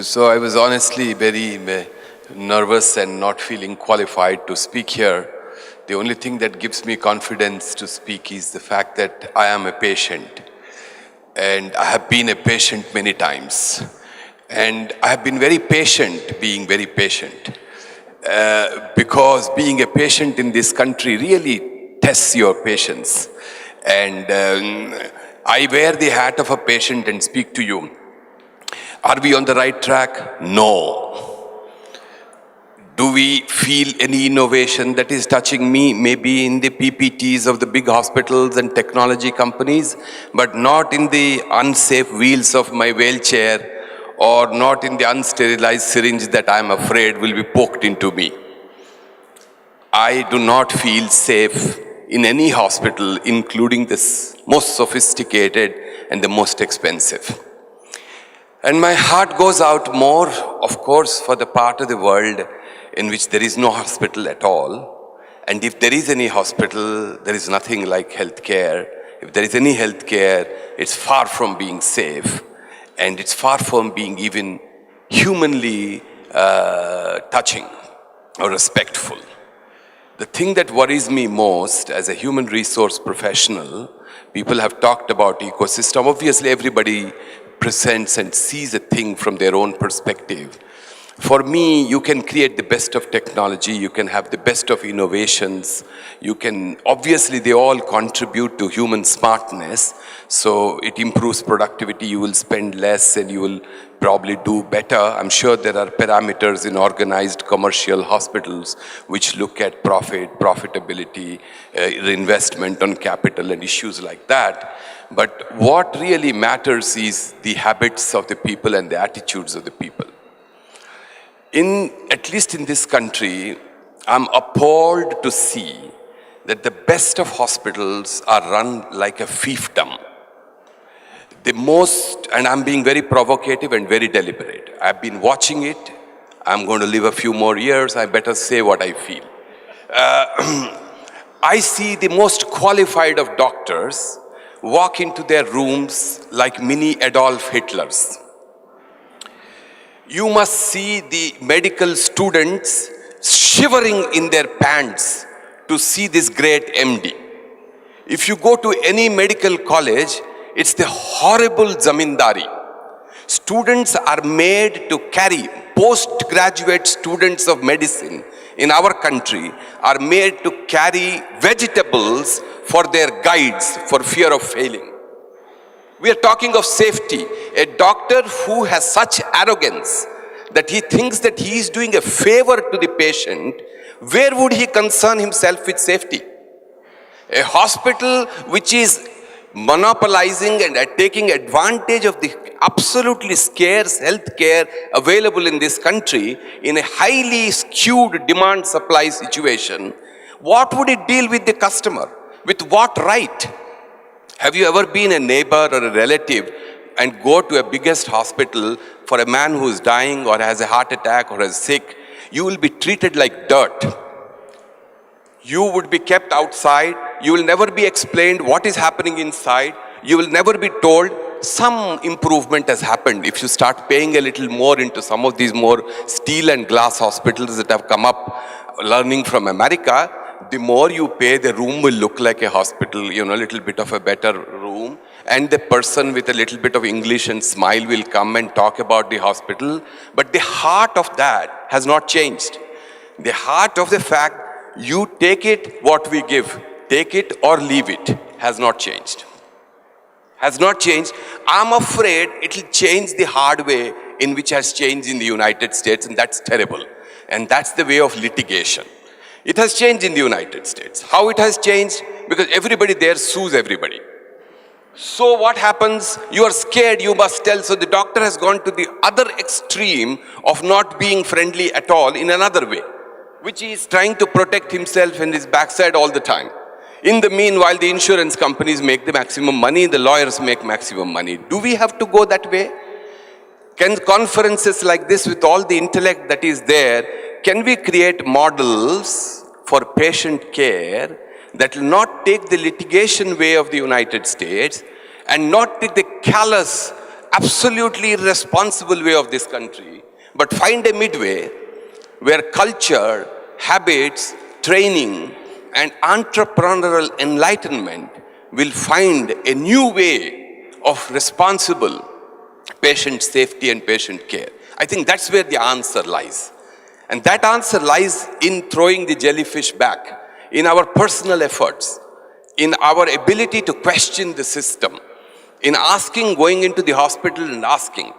So I was honestly very nervous and not feeling qualified to speak here. The only thing that gives me confidence to speak is the fact that I am a patient. And I have been a patient many times. And I have been very patient, being very patient. Because being a patient in this country really tests your patience. And I wear the hat of a patient and speak to you. Are we on the right track? No. Do we feel any innovation that is touching me? Maybe in the PPTs of the big hospitals and technology companies, but not in the unsafe wheels of my wheelchair or not in the unsterilized syringe that I am afraid will be poked into me. I do not feel safe in any hospital, including the most sophisticated and the most expensive. And my heart goes out more, of course, for the part of the world in which there is no hospital at all. And if there is any hospital, there is nothing like healthcare. If there is any healthcare, it's far from being safe. And it's far from being even humanly touching or respectful. The thing that worries me most as a human resource professional, people have talked about ecosystem. Obviously, everybody presents and sees a thing from their own perspective. For me, you can create the best of technology, you can have the best of innovations, obviously they all contribute to human smartness, so it improves productivity, you will spend less and you will probably do better. I'm sure there are parameters in organized commercial hospitals which look at profitability, investment on capital and issues like that. But what really matters is the habits of the people and the attitudes of the people. At least in this country, I'm appalled to see that the best of hospitals are run like a fiefdom. And I'm being very provocative and very deliberate. I've been watching it. I'm going to live a few more years. I better say what I feel. I see the most qualified of doctors walk into their rooms like mini Adolf Hitlers. You must see the medical students shivering in their pants to see this great MD. If you go to any medical college, it's the horrible zamindari. Students are made to carry, postgraduate students of medicine in our country are made to carry vegetables for their guides for fear of failing. We are talking of safety. A doctor who has such arrogance that he thinks that he is doing a favor to the patient, where would he concern himself with safety? A hospital which is monopolizing and taking advantage of the absolutely scarce healthcare available in this country in a highly skewed demand-supply situation, what would it deal with the customer? With what right? Have you ever been a neighbor or a relative and go to a biggest hospital for a man who is dying or has a heart attack or is sick? You will be treated like dirt. You would be kept outside. You will never be explained what is happening inside. You will never be told some improvement has happened. If you start paying a little more into some of these more steel and glass hospitals that have come up, learning from America, the more you pay, the room will look like a hospital, a little bit of a better room. And the person with a little bit of English and smile will come and talk about the hospital. But the heart of that has not changed. The heart of the fact, you take it what we give, take it or leave it, has not changed. Has not changed. I'm afraid it will change the hard way in which has changed in the United States, and that's terrible. And that's the way of litigation. It has changed in the United States. How it has changed? Because everybody there sues everybody. So what happens? You are scared, you must tell. So the doctor has gone to the other extreme of not being friendly at all in another way, which is trying to protect himself and his backside all the time. In the meanwhile, the insurance companies make the maximum money, the lawyers make maximum money. Do we have to go that way? Can conferences like this, with all the intellect that is there, can we create models for patient care that will not take the litigation way of the United States and not take the callous, absolutely irresponsible way of this country, but find a midway where culture, habits, training, and entrepreneurial enlightenment will find a new way of responsible patient safety and patient care. I think that's where the answer lies. And that answer lies in throwing the jellyfish back, in our personal efforts, in our ability to question the system, in asking, going into the hospital and asking,